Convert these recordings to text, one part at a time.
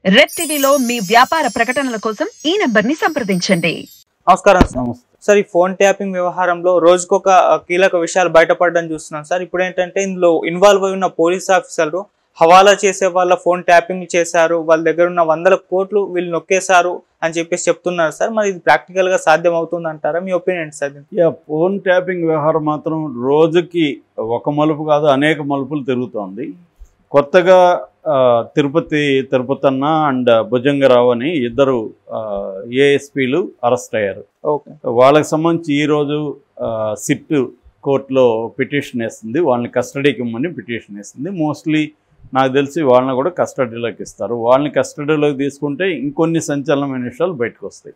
Red టీవీలో మీ వ్యాపార ప్రకటనల కోసం ఈ నంబర్ని సంప్రదించండి. నమస్కారం సార్. ఈ ఫోన్ ట్యాపింగ్ వ్యవహారంలో రోజుకొక కీలక విషయాలు బయటపడడం చూస్తున్నాం సార్. ఇప్పుడు ఏంటంటే ఇందులో ఇన్వాల్వ్ అయి ఉన్న పోలీస్ ఆఫీసర్లు హవాలా చేసే వాళ్ళ ఫోన్ ట్యాపింగ్ చేశారు, వాళ్ళ దగ్గర ఉన్న 100 కోట్లు వీళ్ళు నొక్కేశారు అని చెప్పేసి చెప్తున్నారు సార్. మరి ఇది ప్రాక్టికల్ గా సాధ్యం అవుతుంది అంటారా? మీ ఒపీనియన్ సార్? ఫోన్ ట్యాపింగ్ వ్యవహారం మాత్రం రోజుకి ఒక మలుపు కాదు, అనేక మలుపులు తిరుగుతోంది. కొత్తగా తిరుపతి అన్న అండ్ భుజంగరావు అని ఇద్దరు ఏఎస్పీలు అరెస్ట్ అయ్యారు. వాళ్ళకి సంబంధించి ఈరోజు సిట్ కోర్టులో పిటిషన్ వేస్తుంది, వాళ్ళని కస్టడీకి ఇమ్మని పిటిషన్ వేస్తుంది. మోస్ట్లీ నాకు తెలిసి వాళ్ళని కూడా కస్టడీలోకి ఇస్తారు. వాళ్ళని కస్టడీలోకి తీసుకుంటే ఇంకొన్ని సంచలనమైన విషయాలు బయటకు వస్తాయి.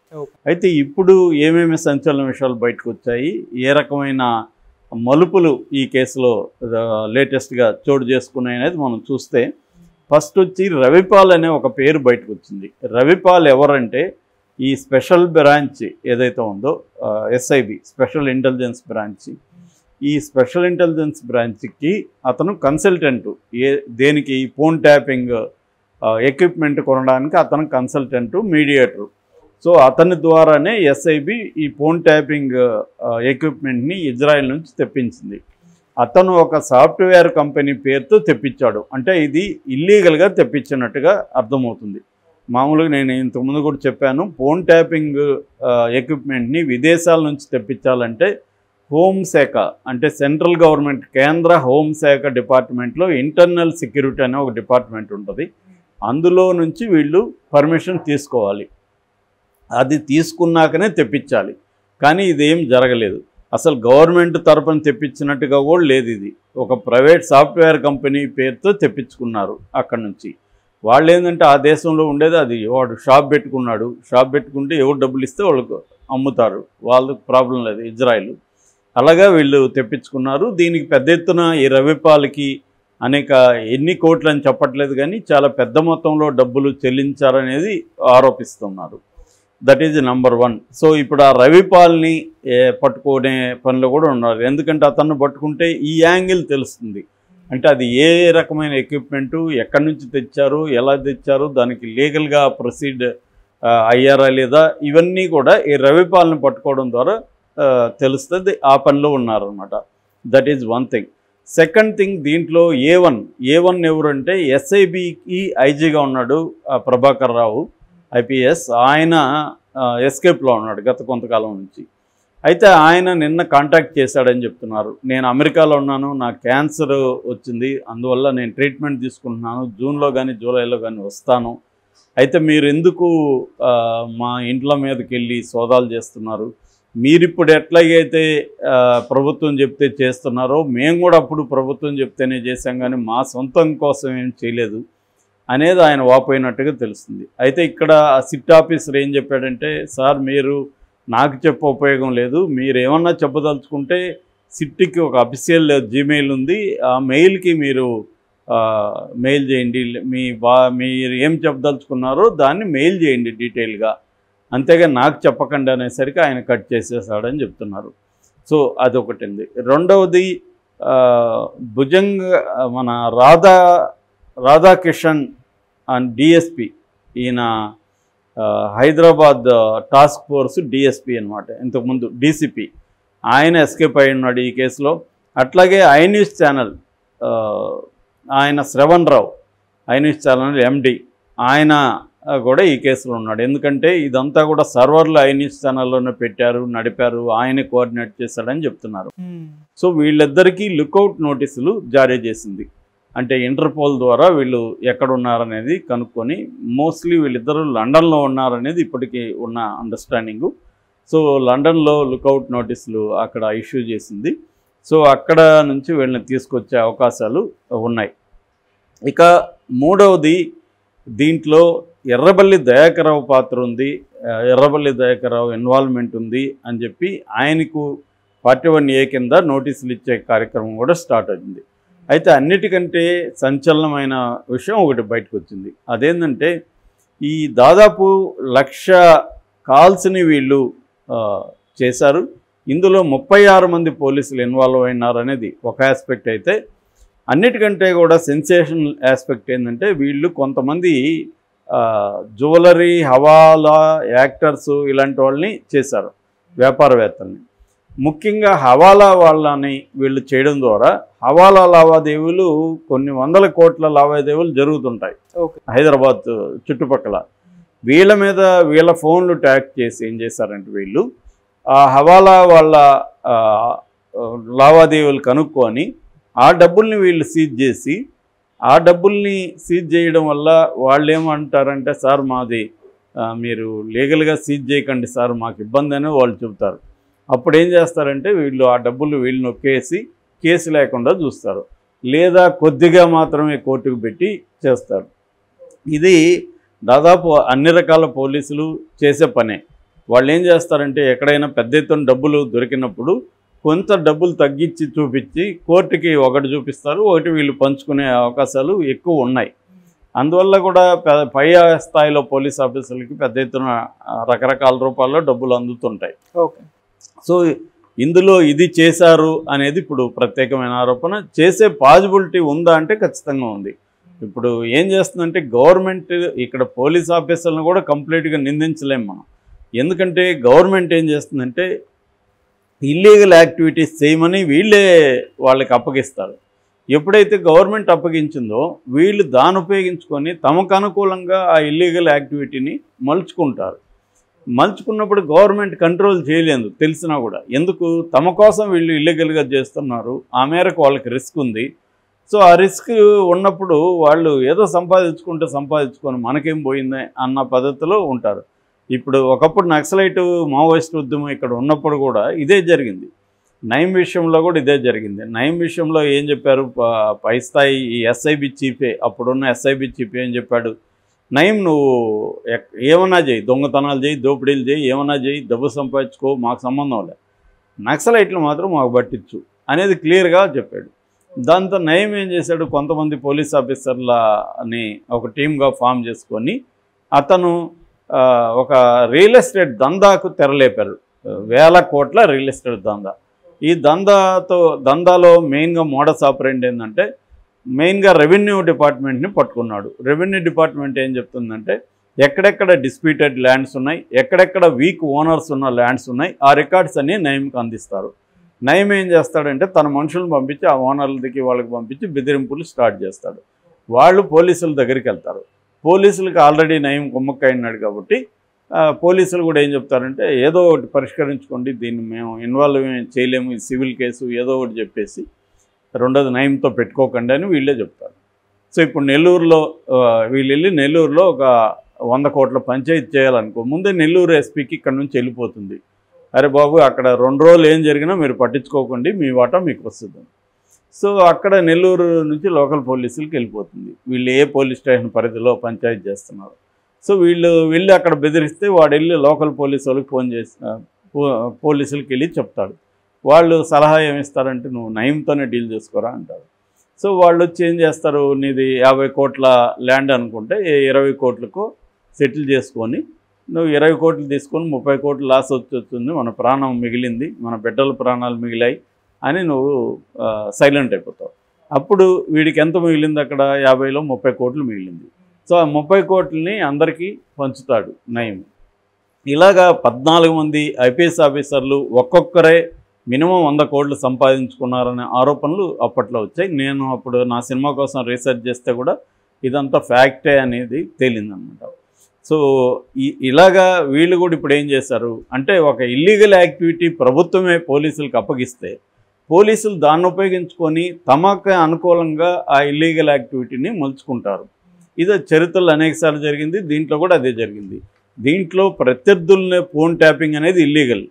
అయితే ఇప్పుడు ఏమేమి సంచలన విషయాలు బయటకు వచ్చాయి, ఏ రకమైన మలుపులు ఈ కేసులో లేటెస్ట్గా చోటు చేసుకున్నాయి అనేది మనం చూస్తే, ఫస్ట్ వచ్చి రవిపాల్ అనే ఒక పేరు బయటకు వచ్చింది. రవిపాల్ ఎవరంటే ఈ స్పెషల్ బ్రాంచ్ ఏదైతే ఉందో ఎస్ఐబి స్పెషల్ ఇంటెలిజెన్స్ బ్రాంచ్, ఈ స్పెషల్ ఇంటెలిజెన్స్ బ్రాంచ్కి అతను కన్సల్టెంటు. దేనికి? ఫోన్ ట్యాపింగ్ ఎక్విప్మెంట్ కొనడానికి అతను కన్సల్టెంటు, మీడియేటరు. సో అతని ద్వారానే ఎస్ఐబి ఈ ఫోన్ ట్యాపింగ్ ఎక్విప్మెంట్ని ఇజ్రాయెల్ నుంచి తెప్పించింది. అతను ఒక సాఫ్ట్వేర్ కంపెనీ పేరుతో తెప్పించాడు. అంటే ఇది ఇల్లీగల్గా తెప్పించినట్టుగా అర్థమవుతుంది. మామూలుగా నేను ఇంతకుముందు కూడా చెప్పాను, ఫోన్ ట్యాపింగ్ ఎక్విప్మెంట్ని విదేశాల నుంచి తెప్పించాలంటే హోంశాఖ అంటే సెంట్రల్ గవర్నమెంట్ కేంద్ర హోంశాఖ డిపార్ట్మెంట్లో ఇంటర్నల్ సెక్యూరిటీ అనే ఒక డిపార్ట్మెంట్ ఉంటుంది. అందులో నుంచి వీళ్ళు పర్మిషన్ తీసుకోవాలి. అది తీసుకున్నాకనే తెప్పించాలి. కానీ ఇదేం జరగలేదు. అసలు గవర్నమెంట్ తరపున తెప్పించినట్టుగా కూడా లేదు. ఇది ఒక ప్రైవేట్ సాఫ్ట్వేర్ కంపెనీ పేరుతో తెప్పించుకున్నారు. అక్కడి నుంచి వాళ్ళు ఏంటంటే ఆ దేశంలో ఉండేది అది, వాడు షాప్ పెట్టుకున్నాడు, షాప్ పెట్టుకుంటే ఎవరు డబ్బులు ఇస్తే వాళ్ళకు అమ్ముతారు, వాళ్ళకి ప్రాబ్లం లేదు ఇజ్రాయిల్. అలాగా వీళ్ళు తెప్పించుకున్నారు. దీనికి పెద్ద ఎత్తున ఈ రవిపాల్కి ఎన్ని కోట్లు అని చెప్పట్లేదు, కానీ చాలా పెద్ద మొత్తంలో డబ్బులు చెల్లించారనేది ఆరోపిస్తున్నారు. That is number 1. సో ఇప్పుడు ఆ రవిపాల్ని పట్టుకునే పనిలో కూడా ఉన్నారు. ఎందుకంటే అతన్ని పట్టుకుంటే ఈ యాంగిల్ తెలుస్తుంది. అంటే అది ఏ రకమైన ఎక్విప్మెంటు, ఎక్కడి నుంచి తెచ్చారు, ఎలా తెచ్చారు, దానికి లీగల్గా ప్రొసీడ్ అయ్యారా లేదా, ఇవన్నీ కూడా ఈ రవిపాల్ని పట్టుకోవడం ద్వారా తెలుస్తుంది. ఆ పనిలో ఉన్నారనమాట. That is 1 thing. Second thing, దీంట్లో ఏ1 ఎవరంటే ఎస్ఐబికి ఐజీగా ఉన్నాడు ప్రభాకర్ రావు ఐపీఎస్. ఆయన ఎస్కేప్లో ఉన్నాడు గత కొంతకాలం నుంచి. అయితే ఆయన నిన్న కాంటాక్ట్ చేశాడని చెప్తున్నారు. నేను అమెరికాలో ఉన్నాను, నాకు క్యాన్సర్ వచ్చింది, అందువల్ల నేను ట్రీట్మెంట్ తీసుకుంటున్నాను, జూన్లో కానీ జూలైలో కానీ వస్తాను. అయితే మీరు ఎందుకు మా ఇంట్లో మీదకి వెళ్ళి సోదాలు చేస్తున్నారు? మీరిప్పుడు ఎట్లాగైతే ప్రభుత్వం చెప్తే చేస్తున్నారో మేము కూడా అప్పుడు ప్రభుత్వం చెప్తేనే చేశాం, కానీ మా సొంతం కోసం ఏం చేయలేదు అనేది ఆయన వాపోయినట్టుగా తెలుస్తుంది. అయితే ఇక్కడ సిట్ ఆఫీసర్ ఏం చెప్పాడంటే, సార్ మీరు నాకు చెప్పే ఉపయోగం లేదు, మీరు ఏమన్నా చెప్పదలుచుకుంటే సిట్కి ఒక అఫీషియల్ జీమెయిల్ ఉంది, ఆ మెయిల్కి మీరు మెయిల్ చేయండి, మీరు ఏం చెప్పదలుచుకున్నారో దాన్ని మెయిల్ చేయండి డీటెయిల్గా, అంతేగా నాకు చెప్పకండి అనేసరికి ఆయన కట్ చేసేసాడని చెప్తున్నారు. సో అదొకటి ఉంది. రెండవది మన రాధాకిషన్ అండ్ డిఎస్పి, ఈయన హైదరాబాద్ టాస్క్ ఫోర్స్ డిఎస్పి అనమాట, ఇంతకుముందు డీసీపీ, ఆయన ఎస్కేప్ అయి ఉన్నాడు ఈ కేసులో. అట్లాగే ఐ న్యూస్ ఛానల్ ఆయన శ్రవణ్ రావు, ఐ న్యూస్ ఛానల్ ఎండి, ఆయన కూడా ఈ కేసులో ఉన్నాడు. ఎందుకంటే ఇదంతా కూడా సర్వర్లు ఐ న్యూస్ ఛానల్లోనే పెట్టారు, నడిపారు, ఆయనే కోఆర్డినేట్ చేశాడని చెప్తున్నారు. సో వీళ్ళిద్దరికీ లుకౌట్ నోటీసులు జారీ చేసింది. అంటే ఇంటర్పోల్ ద్వారా వీళ్ళు ఎక్కడున్నారనేది కనుక్కొని, మోస్ట్లీ వీళ్ళిద్దరూ లండన్లో ఉన్నారనేది ఇప్పటికీ ఉన్న అండర్స్టాండింగు. సో లండన్లో లుకౌట్ నోటీసులు అక్కడ ఇష్యూ చేసింది. సో అక్కడ నుంచి వీళ్ళని తీసుకొచ్చే అవకాశాలు ఉన్నాయి. ఇక మూడవది, దీంట్లో ఎర్రబెల్లి దయాకర్రావు పాత్ర ఉంది, ఎర్రబెల్లి దయాకర్రావు ఇన్వాల్వ్మెంట్ ఉంది అని చెప్పి ఆయనకు 41A కింద నోటీసులు ఇచ్చే కార్యక్రమం కూడా స్టార్ట్ అయింది. అయితే అన్నిటికంటే సంచలనమైన విషయం ఒకటి బయటకు వచ్చింది. అదేంటంటే ఈ దాదాపు 1,00,000 కాల్స్ని వీళ్ళు చేశారు. ఇందులో 36 మంది పోలీసులు ఇన్వాల్వ్ అయినారనేది ఒక ఆస్పెక్ట్. అయితే అన్నిటికంటే కూడా సెన్సేషనల్ ఆస్పెక్ట్ ఏంటంటే వీళ్ళు కొంతమంది జ్యువెలరీ, హవాలా, యాక్టర్స్ ఇలాంటి వాళ్ళని చేశారు, వ్యాపారవేత్తల్ని. ముఖ్యంగా హవాలా వాళ్ళని వీళ్ళు చేయడం ద్వారా హవాలా లావాదేవీలు కొన్ని వందల కోట్ల లావాదేవీలు జరుగుతుంటాయి హైదరాబాద్ చుట్టుపక్కల. వీళ్ళ మీద వీళ్ళ ఫోన్లు ట్యాగ్ చేసి ఏం చేశారంటే వీళ్ళు ఆ హవాలా వాళ్ళ లావాదేవీలు కనుక్కొని ఆ డబ్బుల్ని వీళ్ళు సీజ్ చేసి, ఆ డబ్బుల్ని సీజ్ చేయడం వల్ల వాళ్ళు ఏమంటారంటే, సార్ మాది మీరు లీగల్గా సీజ్ చేయకండి సార్, మాకు ఇబ్బంది అని వాళ్ళు చెబుతారు. అప్పుడు ఏం చేస్తారంటే వీళ్ళు ఆ డబ్బులు వీళ్ళు నొక్కేసి కేసు లేకుండా చూస్తారు, లేదా కొద్దిగా మాత్రమే కోర్టుకు పెట్టి చేస్తారు. ఇది దాదాపు అన్ని రకాల పోలీసులు చేసే పనే. వాళ్ళు ఏం చేస్తారంటే ఎక్కడైనా పెద్ద ఎత్తున డబ్బులు దొరికినప్పుడు కొంత డబ్బులు తగ్గించి చూపించి కోర్టుకి ఒకటి చూపిస్తారు, ఒకటి వీళ్ళు పంచుకునే అవకాశాలు ఎక్కువ ఉన్నాయి. అందువల్ల కూడా పై స్థాయిలో పోలీస్ ఆఫీసర్లకి పెద్ద ఎత్తున రకరకాల రూపాల్లో డబ్బులు అందుతుంటాయి. ఓకే. సో ఇందులో ఇది చేశారు అనేది ఇప్పుడు ప్రత్యేకమైన ఆరోపణ. చేసే పాజిబిలిటీ ఉందా అంటే ఖచ్చితంగా ఉంది. ఇప్పుడు ఏం చేస్తుందంటే గవర్నమెంట్ ఇక్కడ పోలీస్ ఆఫీసర్లను కూడా కంప్లీట్గా నిందించలేం మనం. ఎందుకంటే గవర్నమెంట్ ఏం చేస్తుందంటే ఇల్లీగల్ యాక్టివిటీస్ చేయమని వీళ్ళే వాళ్ళకి అప్పగిస్తారు. ఎప్పుడైతే గవర్నమెంట్ అప్పగించిందో వీళ్ళు దాన్ని ఉపయోగించుకొని తమకు అనుకూలంగా ఆ ఇల్లీగల్ యాక్టివిటీని మలుచుకుంటారు. మలుచుకున్నప్పుడు గవర్నమెంట్ కంట్రోల్ చేయలేదు తెలిసినా కూడా. ఎందుకు? తమ కోసం వీళ్ళు ఇల్లీగల్గా చేస్తున్నారు, ఆ మేరకు వాళ్ళకి రిస్క్ ఉంది. సో ఆ రిస్క్ ఉన్నప్పుడు వాళ్ళు ఏదో సంపాదించుకొని మనకేం పోయింది అన్న పద్ధతిలో ఉంటారు. ఇప్పుడు ఒకప్పుడు నక్సలైట్ మావోయిస్ట్ ఉద్యమం ఇక్కడ ఉన్నప్పుడు కూడా ఇదే జరిగింది. నయం విషయంలో కూడా ఇదే జరిగింది. నయం విషయంలో ఏం చెప్పారు, పై స్థాయి ఈ ఎస్ఐబి చీఫే, అప్పుడున్న ఎస్ఐబి చీఫ్ ఏం చెప్పాడు, నయం నువ్వు ఏమన్నా చేయి, దొంగతనాలు చేయి, దోపిడీలు చేయి, ఏమన్నా చేయి, డబ్బు సంపాదించుకో, మాకు సంబంధం లేదు, నక్సలైట్లు మాత్రం మాకు పట్టించు అనేది క్లియర్గా చెప్పాడు. దాంతో నయం ఏం చేశాడు, కొంతమంది పోలీస్ ఆఫీసర్లని ఒక టీమ్గా ఫామ్ చేసుకొని అతను ఒక రియల్ ఎస్టేట్ దందాకు తెరలేపారు. 1000 కోట్ల రియల్ ఎస్టేట్ దందా. ఈ దందాలో మెయిన్గా మోడస్ ఆపరెంట్ ఏంటంటే మెయిన్గా రెవెన్యూ డిపార్ట్మెంట్ని పట్టుకున్నాడు. రెవెన్యూ డిపార్ట్మెంట్ ఏం చెప్తుందంటే ఎక్కడెక్కడ డిస్ప్యూటెడ్ ల్యాండ్స్ ఉన్నాయి, ఎక్కడెక్కడ వీక్ ఓనర్స్ ఉన్న ల్యాండ్స్ ఉన్నాయి, ఆ రికార్డ్స్ అన్నీ నయంకి అందిస్తారు. నయం ఏం చేస్తాడంటే తన మనుషులను పంపించి ఆ ఓనర్లకి వాళ్ళకి పంపించి బెదిరింపులు స్టార్ట్ చేస్తాడు. వాళ్ళు పోలీసుల దగ్గరికి వెళ్తారు. పోలీసులకు ఆల్రెడీ నయం కుమ్మక్కైనాడు కాబట్టి పోలీసులు కూడా ఏం చెప్తారంటే ఏదో ఒకటి పరిష్కరించుకోండి, దీన్ని మేము ఇన్వాల్వ్ చేయలేము, ఈ సివిల్ కేసు ఏదో ఒకటి చెప్పేసి రెండోది నయంతో పెట్టుకోకండి అని వీళ్ళే చెప్తారు. సో ఇప్పుడు నెల్లూరులో వీళ్ళు వెళ్ళి నెల్లూరులో ఒక 100 కోట్ల పంచాయతీ చేయాలనుకో, ముందే నెల్లూరు ఎస్పీకి ఇక్కడ నుంచి వెళ్ళిపోతుంది, అరే బాబు అక్కడ 2 రోజులు ఏం జరిగినా మీరు పట్టించుకోకండి, మీ వాటా మీకు వస్తుంది. సో అక్కడ నెల్లూరు నుంచి లోకల్ పోలీసులకి వెళ్ళిపోతుంది, వీళ్ళు ఏ పోలీస్ స్టేషన్ పరిధిలో పంచాయతీ చేస్తున్నారు. సో వీళ్ళు వెళ్ళి అక్కడ బెదిరిస్తే వాడు వెళ్ళి లోకల్ పోలీసు వాళ్ళకి ఫోన్ చేసి పోలీసులకి వెళ్ళి చెప్తాడు. వాళ్ళు సలహా ఏమిస్తారంటే నువ్వు నయంతోనే డీల్ చేసుకోరా అంటారు. సో వాళ్ళు వచ్చి ఏం చేస్తారు, నీది 50 కోట్ల ల్యాండ్ అనుకుంటే 20 కోట్లకు సెటిల్ చేసుకొని నువ్వు 20 కోట్లు తీసుకొని 30 కోట్లు లాస్ వచ్చింది, మన ప్రాణం మిగిలింది, మన బిడ్డల ప్రాణాలు మిగిలాయి అని నువ్వు సైలెంట్ అయిపోతావు. అప్పుడు వీడికి ఎంత మిగిలింది, అక్కడ 50లో 30 కోట్లు మిగిలింది. సో ఆ 30 కోట్లని అందరికీ పంచుతాడు నయం. ఇలాగా 14 మంది ఐపీఎస్ ఆఫీసర్లు ఒక్కొక్కరే మినిమం 100 కోట్లు సంపాదించుకున్నారనే ఆరోపణలు అప్పట్లో వచ్చాయి. నేను అప్పుడు నా సినిమా కోసం రీసెర్చ్ చేస్తే కూడా ఇదంతా ఫ్యాక్టే అనేది తేలిందనమాట. సో ఇలాగా వీళ్ళు కూడా ఇప్పుడు ఏం చేశారు అంటే ఒక ఇల్లీగల్ యాక్టివిటీ ప్రభుత్వమే పోలీసులకు అప్పగిస్తే పోలీసులు దాన్ని ఉపయోగించుకొని తమకు అనుకూలంగా ఆ ఇల్లీగల్ యాక్టివిటీని మలుచుకుంటారు. ఇది చరిత్రలో అనేకసార్లు జరిగింది, దీంట్లో కూడా అదే జరిగింది. దీంట్లో ప్రత్యర్థులనే ఫోన్ ట్యాపింగ్ అనేది ఇల్లీగల్,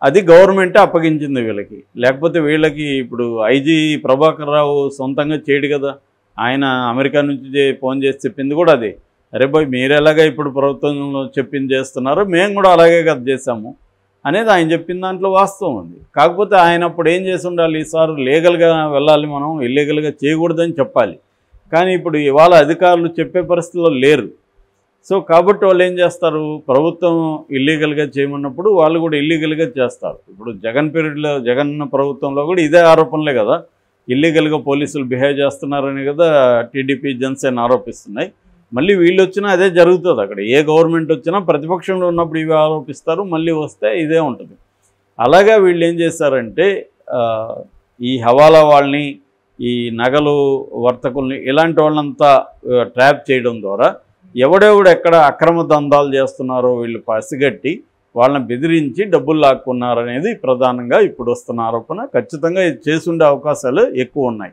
అది గవర్నమెంటే అప్పగించింది వీళ్ళకి. లేకపోతే వీళ్ళకి ఇప్పుడు ఐజీ ప్రభాకర్ రావు సొంతంగా చేయడు కదా, ఆయన అమెరికా నుంచి ఫోన్ చేసి చెప్పింది కూడా అదే, అరే బాయ్ మీరు ఎలాగా ఇప్పుడు ప్రభుత్వంలో చెప్పింది చేస్తున్నారో మేము కూడా అలాగే కదా చేశాము అనేది ఆయన చెప్పిన దాంట్లో వాస్తవం ఉంది. కాకపోతే ఆయన అప్పుడు ఏం చేసి ఉండాలి, సార్ లీగల్గా వెళ్ళాలి, మనం ఇల్లీగల్గా చేయకూడదని చెప్పాలి. కానీ ఇప్పుడు ఇవాళ అధికారులు చెప్పే పరిస్థితుల్లో లేరు. సో కాబట్టి వాళ్ళు ఏం చేస్తారు, ప్రభుత్వం ఇల్లీగల్గా చేయమన్నప్పుడు వాళ్ళు కూడా ఇల్లీగల్గా చేస్తారు. ఇప్పుడు జగన్ పీరియడ్లో జగన్ ప్రభుత్వంలో కూడా ఇదే ఆరోపణలే కదా, ఇల్లీగల్గా పోలీసులు బిహేవ్ చేస్తున్నారని కదా టీడీపీ జనసేన ఆరోపిస్తున్నాయి. మళ్ళీ వీళ్ళు వచ్చినా అదే జరుగుతుంది. అక్కడ ఏ గవర్నమెంట్ వచ్చినా ప్రతిపక్షంలో ఉన్నప్పుడు ఇవి ఆరోపిస్తారు, మళ్ళీ వస్తే ఇదే ఉంటుంది. అలాగా వీళ్ళు ఏం చేస్తారంటే ఈ హవాలా వాళ్ళని, ఈ నగలు వర్తకుల్ని, ఇలాంటి వాళ్ళంతా ట్రాప్ చేయడం ద్వారా ఎవడెవడు ఎక్కడ అక్రమ దందాలు చేస్తున్నారో వీళ్ళు పసిగట్టి వాళ్ళని బెదిరించి డబ్బులు లాక్కున్నారనేది ప్రధానంగా ఇప్పుడు వస్తున్న ఆరోపణ. ఖచ్చితంగా ఇది చేసుండే అవకాశాలు ఎక్కువ ఉన్నాయి.